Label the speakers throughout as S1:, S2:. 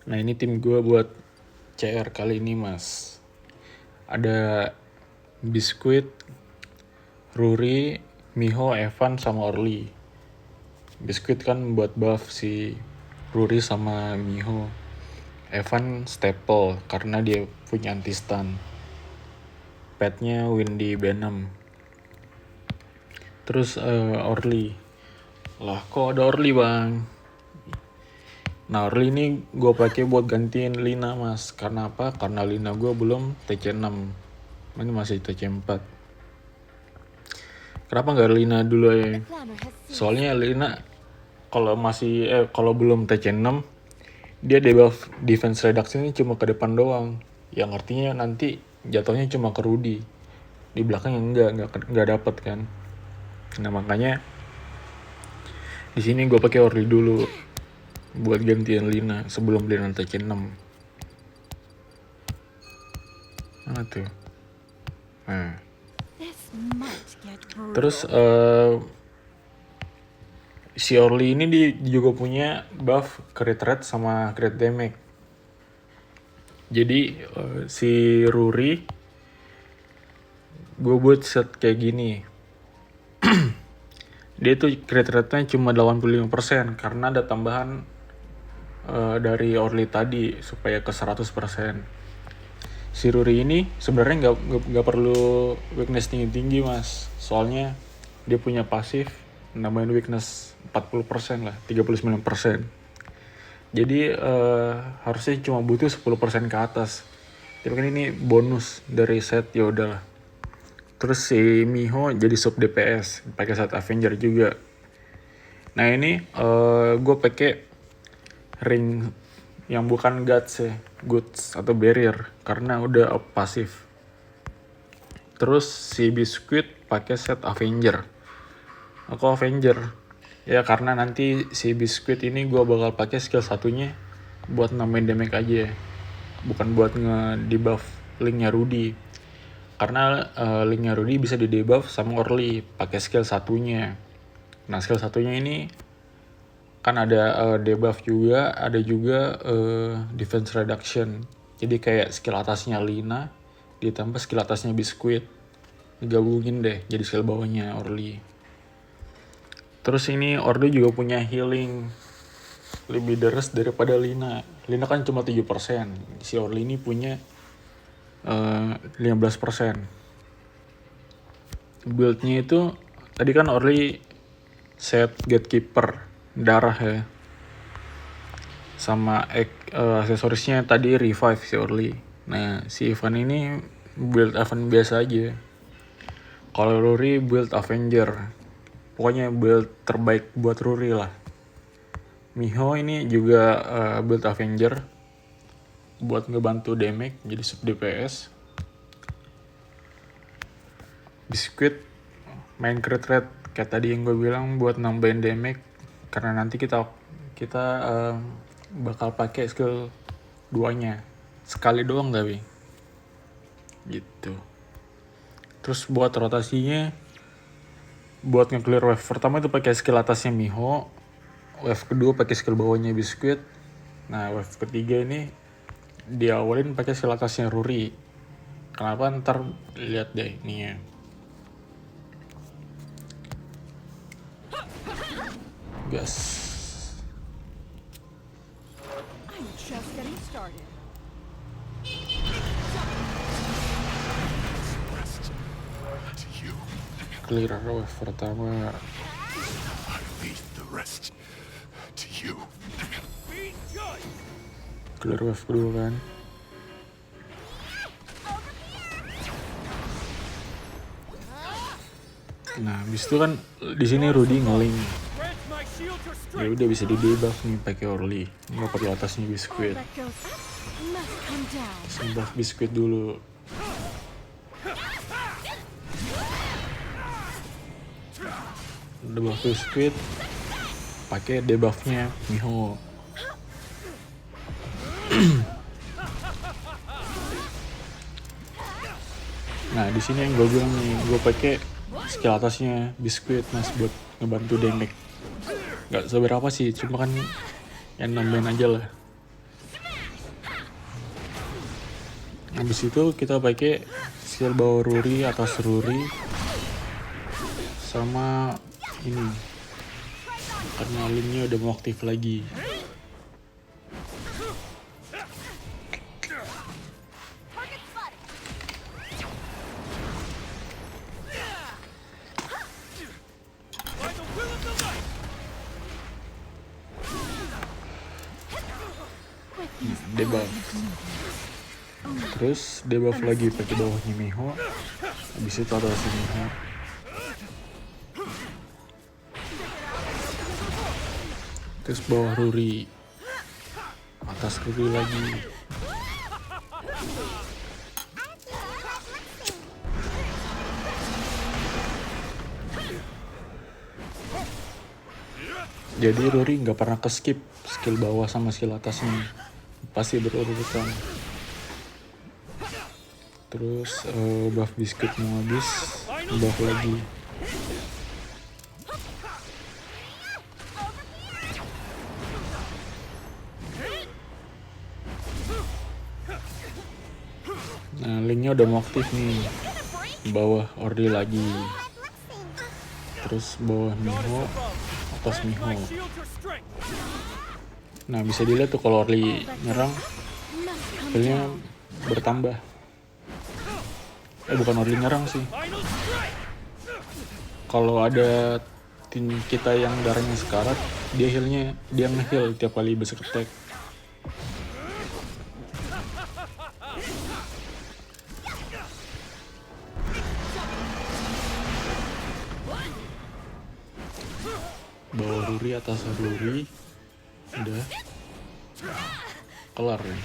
S1: Nah ini tim gue buat CR kali ini mas. Ada Biskuit, Ruri, Miho, Evan, sama Orly. Biskuit kan buat buff si Ruri sama Miho. Evan staple karena dia punya anti-stun. Petnya Windy Venom. Terus Orly. Lah kok ada Orly bang? Nah Orly ini gue pakai buat gantiin Lina mas. Karena apa? Karena Lina gue belum TC6. Ini masih TC4. Kenapa nggak Lina dulu ya? Soalnya Lina kalau belum TC6 dia debuff defense reduction ini cuma ke depan doang. Yang artinya nanti jatuhnya cuma ke Rudy. Di belakang enggak dapat kan. Nah makanya di sini gue pakai Orly dulu buat gantian Lina sebelum Lina TC6. Mana tuh? Nah. Terus si Orly ini juga punya buff crit rate sama crit damage. Jadi si Ruri gue buat set kayak gini. Dia tuh crit rate-nya cuma 85% karena ada tambahan dari Orly tadi supaya ke 100%. Si Ruri ini sebenarnya nggak perlu weakness tinggi mas, soalnya dia punya pasif nambahin weakness 40% lah, 39%. Jadi harusnya cuma butuh 10% ke atas. Tapi kan ini bonus dari set, ya udahlah. Terus si Miho jadi sub DPS, pakai set Avenger juga. Nah ini gue pakai ring yang bukan guts ya, goods atau barrier karena udah pasif. Terus si Biskuit pakai set Avenger. Aku Avenger ya karena nanti si Biskuit ini gue bakal pakai skill satunya buat nambahin damage aja, bukan buat nge-debuff linknya Rudy. Karena linknya Rudy bisa di-debuff sama Orly pakai skill satunya. Nah skill satunya ini kan ada debuff juga, ada juga defense reduction. Jadi kayak skill atasnya Lina ditambah skill atasnya Biskuit, digabungin deh jadi skill bawahnya Orly. Terus ini Orly juga punya healing lebih deres daripada Lina. Lina kan cuma 7%, si Orly ini punya 15%. Buildnya itu tadi kan Orly set Gatekeeper darah ya, sama aksesorisnya tadi revive si Orly. Nah si Evan ini build Evan biasa aja. Kalau Ruri build Avenger, pokoknya build terbaik buat Ruri lah. Miho ini juga build Avenger buat ngebantu damage jadi sub DPS. Biskuit main crit rate kayak tadi yang gue bilang buat nambahin damage karena nanti kita bakal pakai skill duanya sekali doang tapi gitu. Terus buat rotasinya, buat nge-clear wave pertama itu pakai skill atasnya Miho, wave kedua pakai skill bawahnya Biskuit. Nah wave ketiga ini diawalin pakai skill atasnya Ruri. Kenapa? Ntar lihat deh nih ya. Gas. Clear wave pertama. Clear wave kedua kan. Nah, habis itu kan di sini Rudy ngoling. Ya udah bisa di debuff nih pakai Orly. Nggak perlu atasnya Biskuit. Debuff Biskuit dulu. Debuff Biskuit, pakai debuffnya Miho. Nah di sini yang gue bilang nih, gue pakai skill atasnya Biskuit mas buat ngebantu damage. Gak seberapa sih, cuma kan yang nambahin aja lah. Habis itu kita pakai skill bawah Ruri, atas Ruri, sama ini karena linknya udah mau aktif lagi. Debuff, terus debuff lagi pakai bawahnya Miho, habis itu atas Miho, terus bawah Ruri, atas Ruri lagi. Jadi Ruri nggak pernah ke skip skill bawah sama skill atasnya, pasti berurutan. Terus buff biskuit mau habis, buff lagi. Nah, linknya udah mau aktif nih. Bawah Orli lagi. Terus bawah Miho, atas Miho. Nah, bisa dilihat tuh kalau Orli nyerang, skillnya bertambah. Bukan Orli nyerang sih. Kalau ada tim kita yang darahnya sekarat, dia nge-heal tiap kali berserk attack. Bawah Ruri, atas Ruri, udah kelar ya.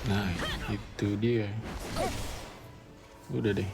S1: Nah, itu dia. Udah deh.